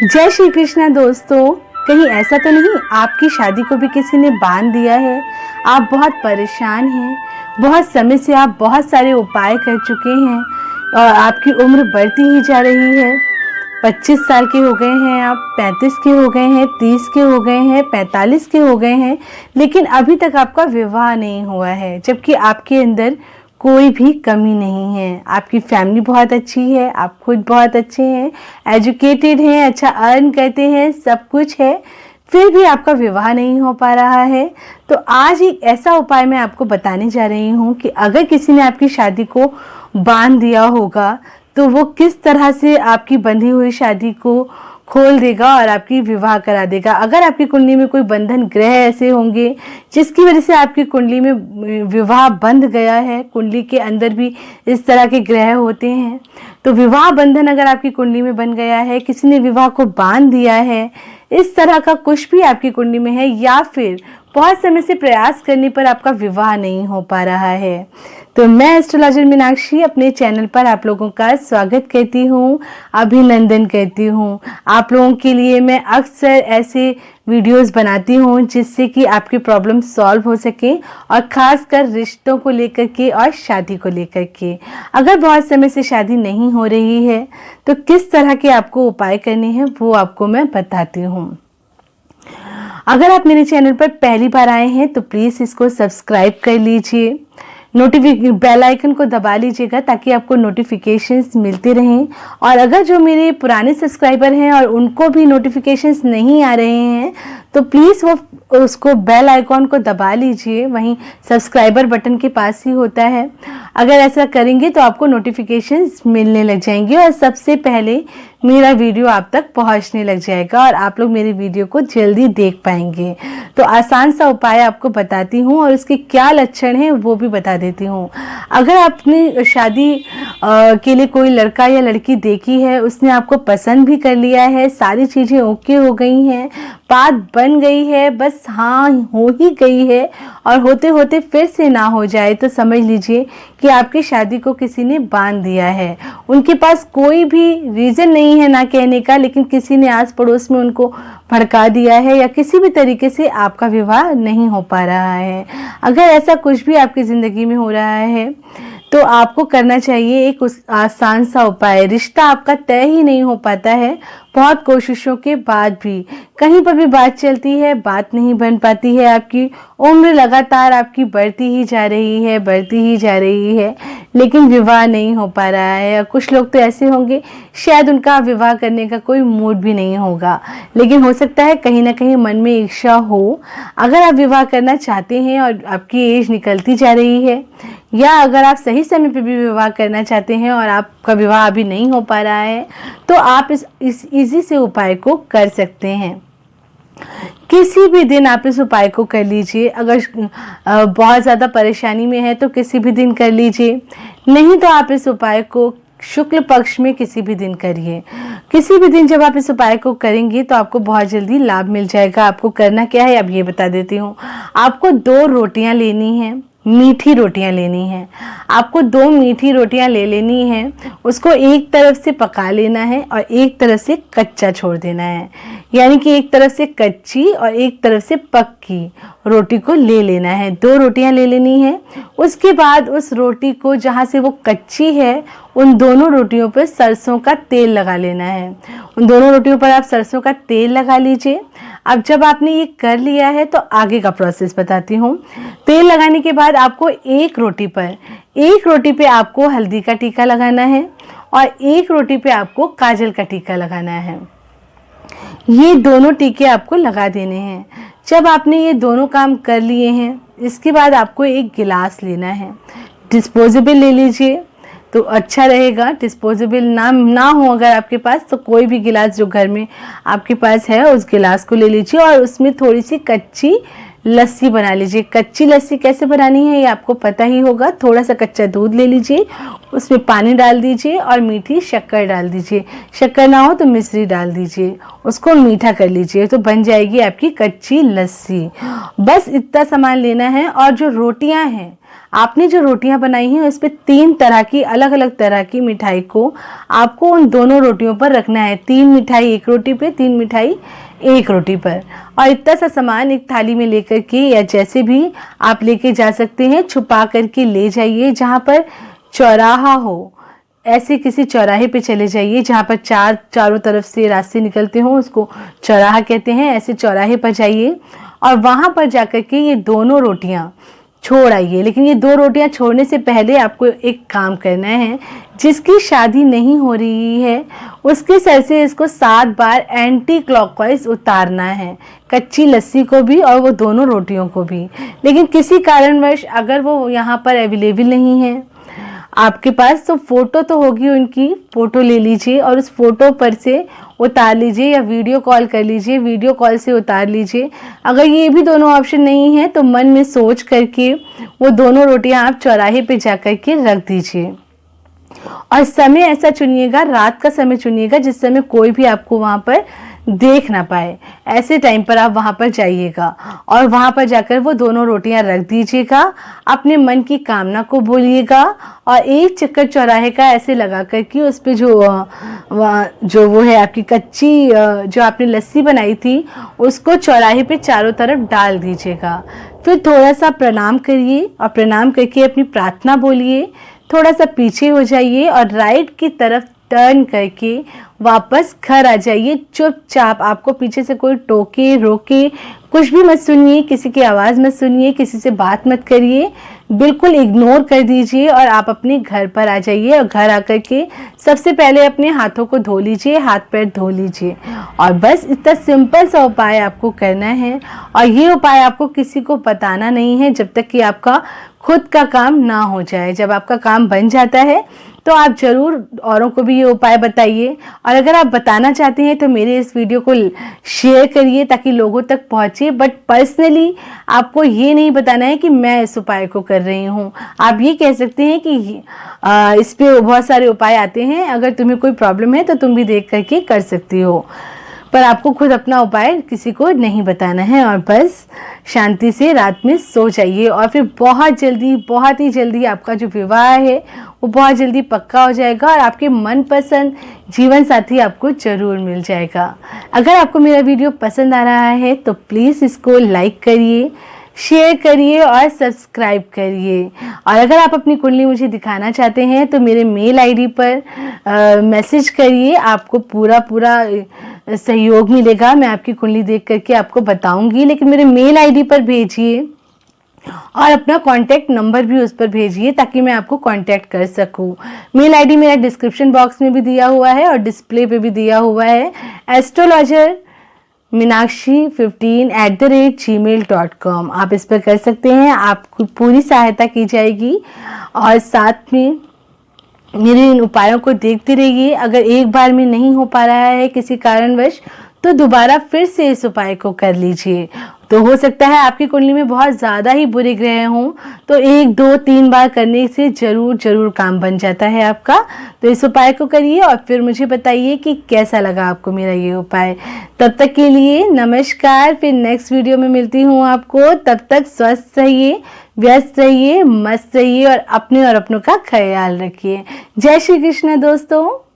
जय श्री कृष्णा दोस्तों। कहीं ऐसा तो नहीं आपकी शादी को भी किसी ने बांध दिया है? आप बहुत परेशान हैं, बहुत समय से आप बहुत सारे उपाय कर चुके हैं और आपकी उम्र बढ़ती ही जा रही है। 25 साल के हो गए हैं आप, 35 के हो गए हैं, 30 के हो गए हैं, 45 के हो गए हैं, लेकिन अभी तक आपका विवाह नहीं हुआ है, जबकि आपके अंदर कोई भी कमी नहीं है। आपकी फैमिली बहुत अच्छी है, आप खुद बहुत अच्छे हैं, एजुकेटेड हैं, अच्छा अर्न करते हैं, सब कुछ है, फिर भी आपका विवाह नहीं हो पा रहा है। तो आज एक ऐसा उपाय मैं आपको बताने जा रही हूँ कि अगर किसी ने आपकी शादी को बांध दिया होगा तो वो किस तरह से आपकी बंधी हुई शादी को खोल देगा और आपकी विवाह करा देगा। अगर आपकी कुंडली में कोई बंधन ग्रह ऐसे होंगे जिसकी वजह से आपकी कुंडली में विवाह बंध गया है, कुंडली के अंदर भी इस तरह के ग्रह होते हैं, तो विवाह बंधन अगर आपकी कुंडली में बन गया है, किसी ने विवाह को बांध दिया है, इस तरह का कुछ भी आपकी कुंडली में है, या फिर बहुत समय से प्रयास करने पर आपका विवाह नहीं हो पा रहा है, तो मैं एस्ट्रोलॉजर मीनाक्षी अपने चैनल पर आप लोगों का स्वागत करती हूँ, अभिनंदन करती हूँ। आप लोगों के लिए मैं अक्सर ऐसे वीडियोस बनाती हूँ जिससे कि आपकी प्रॉब्लम सॉल्व हो सके, और ख़ासकर रिश्तों को लेकर के और शादी को लेकर के। अगर बहुत समय से शादी नहीं हो रही है तो किस तरह के आपको उपाय करने हैं वो आपको मैं बताती हूँ। अगर आप मेरे चैनल पर पहली बार आए हैं तो प्लीज़ इसको सब्सक्राइब कर लीजिए, बेल आइकन को दबा लीजिएगा ताकि आपको नोटिफिकेशंस मिलते रहें। और अगर जो मेरे पुराने सब्सक्राइबर हैं और उनको भी नोटिफिकेशंस नहीं आ रहे हैं तो प्लीज़ वो उसको बेल आइकॉन को दबा लीजिए, वहीं सब्सक्राइबर बटन के पास ही होता है। अगर ऐसा करेंगे तो आपको नोटिफिकेशंस मिलने लग जाएंगे और सबसे पहले मेरा वीडियो आप तक पहुंचने लग जाएगा और आप लोग मेरी वीडियो को जल्दी देख पाएंगे। तो आसान सा उपाय आपको बताती हूँ और उसके क्या लक्षण हैं वो भी बता देती हूँ। अगर आपने शादी के लिए कोई लड़का या लड़की देखी है, उसने आपको पसंद भी कर लिया है, सारी चीज़ें ओके हो गई हैं, बात बन गई है, बस हाँ हो ही गई है और होते होते फिर से ना हो जाए, तो समझ लीजिए कि आपकी शादी को किसी ने बांध दिया है। उनके पास कोई भी रीज़न नहीं है ना कहने का, लेकिन किसी ने आस पड़ोस में उनको भड़का दिया है या किसी भी तरीके से आपका विवाह नहीं हो पा रहा है। अगर ऐसा कुछ भी आपकी ज़िंदगी में हो रहा है तो आपको करना चाहिए एक आसान सा उपाय। रिश्ता आपका तय ही नहीं हो पाता है, बहुत कोशिशों के बाद भी कहीं पर भी बात चलती है, बात नहीं बन पाती है, आपकी उम्र लगातार आपकी बढ़ती ही जा रही है, बढ़ती ही जा रही है, लेकिन विवाह नहीं हो पा रहा है। और कुछ लोग तो ऐसे होंगे शायद उनका विवाह करने का कोई मूड भी नहीं होगा, लेकिन हो सकता है कहीं ना कहीं मन में इच्छा हो। अगर आप विवाह करना चाहते हैं और आपकी एज निकलती जा रही है, या अगर आप सही समय पर भी विवाह करना चाहते हैं और आपका विवाह अभी नहीं हो पा रहा है, तो आप इस इजी से उपाय को कर सकते हैं। किसी भी दिन आप इस उपाय को कर लीजिए। अगर बहुत ज़्यादा परेशानी में है तो किसी भी दिन कर लीजिए, नहीं तो आप इस उपाय को शुक्ल पक्ष में किसी भी दिन करिए। किसी भी दिन जब आप इस उपाय को करेंगे तो आपको बहुत जल्दी लाभ मिल जाएगा। आपको करना क्या है अब ये बता देती हूँ। आपको 2 रोटियां लेनी है, मीठी रोटियां लेनी है। आपको 2 मीठी रोटियां ले लेनी है, उसको एक तरफ से पका लेना है और एक तरफ से कच्चा छोड़ देना है, यानी कि एक तरफ से कच्ची और एक तरफ से पक्की रोटी को ले लेना है। 2 रोटियां ले लेनी है। उसके बाद उस रोटी को जहाँ से वो कच्ची है उन दोनों रोटियों पर सरसों का तेल लगा लेना है। उन दोनों रोटियों पर आप सरसों का तेल लगा लीजिए। अब जब आपने ये कर लिया है तो आगे का प्रोसेस बताती हूँ। तेल लगाने के बाद आपको एक रोटी पे आपको हल्दी का टीका लगाना है और एक रोटी पे आपको काजल का टीका लगाना है। ये दोनों टीके आपको लगा देने हैं। जब आपने ये दोनों काम कर लिए हैं, इसके बाद आपको एक गिलास लेना है। डिस्पोजेबल ले लीजिए तो अच्छा रहेगा। डिस्पोजेबल ना हो अगर आपके पास तो कोई भी गिलास जो घर में आपके पास है उस गिलास को ले लीजिए और उसमें थोड़ी सी कच्ची लस्सी बना लीजिए। कच्ची लस्सी कैसे बनानी है ये आपको पता ही होगा। थोड़ा सा कच्चा दूध ले लीजिए, उसमें पानी डाल दीजिए और मीठी शक्कर डाल दीजिए। शक्कर ना हो तो मिश्री डाल दीजिए, उसको मीठा कर लीजिए तो बन जाएगी आपकी कच्ची लस्सी। बस इतना सामान लेना है। और जो रोटियां हैं आपने जो रोटियां बनाई हैं उस पर 3 तरह की अलग अलग तरह की मिठाई को आपको उन दोनों रोटियों पर रखना है। 3 मिठाई एक रोटी पे, 3 मिठाई एक रोटी पर। और इतना सा सामान एक थाली में लेकर के या जैसे भी आप लेके जा सकते हैं, छुपा करके ले जाइए। जहाँ पर चौराहा हो, ऐसे किसी चौराहे पे चले जाइए जहाँ पर चारों तरफ से रास्ते निकलते हों, उसको चौराहा कहते हैं। ऐसे चौराहे पर जाइए और वहाँ पर जाकर के ये दोनों रोटियाँ छोड़ आइए। लेकिन ये 2 रोटियां छोड़ने से पहले आपको एक काम करना है। जिसकी शादी नहीं हो रही है उसके सर से इसको 7 बार एंटी क्लॉकवाइज उतारना है, कच्ची लस्सी को भी और वो दोनों रोटियों को भी। लेकिन किसी कारणवश अगर वो यहाँ पर अवेलेबल नहीं है आपके पास, तो फोटो तो होगी उनकी, फोटो ले लीजिए और उस फोटो पर से उतार लीजिए या वीडियो कॉल कर लीजिए, वीडियो कॉल से उतार लीजिए। अगर ये भी दोनों ऑप्शन नहीं है तो मन में सोच करके वो दोनों रोटियां आप चौराहे पे जा कर के रख दीजिए। और समय ऐसा चुनिएगा, रात का समय चुनिएगा जिस समय कोई भी आपको वहाँ पर देख ना पाए। ऐसे टाइम पर आप वहाँ पर जाइएगा और वहाँ पर जाकर वो दोनों रोटियां रख दीजिएगा, अपने मन की कामना को बोलिएगा और एक चक्कर चौराहे का ऐसे लगा कर कि उस पर जो वो है आपकी कच्ची जो आपने लस्सी बनाई थी उसको चौराहे पे चारों तरफ डाल दीजिएगा। फिर थोड़ा सा प्रणाम करिए और प्रणाम करके अपनी प्रार्थना बोलिए। थोड़ा सा पीछे हो जाइए और राइट की तरफ टर्न करके वापस घर आ जाइए चुपचाप। आपको पीछे से कोई टोके रोके कुछ भी मत सुनिए, किसी की आवाज़ मत सुनिए, किसी से बात मत करिए, बिल्कुल इग्नोर कर दीजिए और आप अपने घर पर आ जाइए। और घर आकर के सबसे पहले अपने हाथों को धो लीजिए, हाथ पैर धो लीजिए और बस इतना सिंपल सा उपाय आपको करना है। और ये उपाय आपको किसी को बताना नहीं है जब तक कि आपका खुद का काम ना हो जाए। जब आपका काम बन जाता है तो आप ज़रूर औरों को भी ये उपाय बताइए। और अगर आप बताना चाहते हैं तो मेरे इस वीडियो को शेयर करिए ताकि लोगों तक पहुँचे। बट पर्सनली आपको ये नहीं बताना है कि मैं इस उपाय को कर रही हूँ। आप ये कह सकते हैं कि इस पे बहुत सारे उपाय आते हैं, अगर तुम्हें कोई प्रॉब्लम है तो तुम भी देख करके कर सकती हो, पर आपको खुद अपना उपाय किसी को नहीं बताना है। और बस शांति से रात में सो जाइए और फिर बहुत जल्दी, बहुत ही जल्दी आपका जो विवाह है वो बहुत जल्दी पक्का हो जाएगा और आपके मनपसंद जीवन साथी आपको ज़रूर मिल जाएगा। अगर आपको मेरा वीडियो पसंद आ रहा है तो प्लीज़ इसको लाइक करिए, शेयर करिए और सब्सक्राइब करिए। और अगर आप अपनी कुंडली मुझे दिखाना चाहते हैं तो मेरे मेल आईडी पर मैसेज करिए, आपको पूरा सहयोग मिलेगा। मैं आपकी कुंडली देख करके आपको बताऊंगी, लेकिन मेरे मेल आईडी पर भेजिए और अपना कांटेक्ट नंबर भी उस पर भेजिए ताकि मैं आपको कांटेक्ट कर सकूं। मेल आईडी मेरा डिस्क्रिप्शन बॉक्स में भी दिया हुआ है और डिस्प्ले पे भी दिया हुआ है, एस्ट्रोलॉजर मीनाक्षी15@gmail.com। आप इस पर कर सकते हैं, आपको पूरी सहायता की जाएगी। और साथ में मेरे इन उपायों को देखते रहिए। अगर एक बार में नहीं हो पा रहा है किसी कारणवश तो दोबारा फिर से इस उपाय को कर लीजिए। तो हो सकता है आपकी कुंडली में बहुत ज़्यादा ही बुरे ग्रह हों, तो 1, 2, 3 बार करने से ज़रूर काम बन जाता है आपका। तो इस उपाय को करिए और फिर मुझे बताइए कि कैसा लगा आपको मेरा ये उपाय। तब तक के लिए नमस्कार, फिर नेक्स्ट वीडियो में मिलती हूँ आपको। तब तक स्वस्थ रहिए, व्यस्त रहिए, मस्त रहिए और अपने और अपनों का ख्याल रखिए। जय श्री कृष्ण दोस्तों।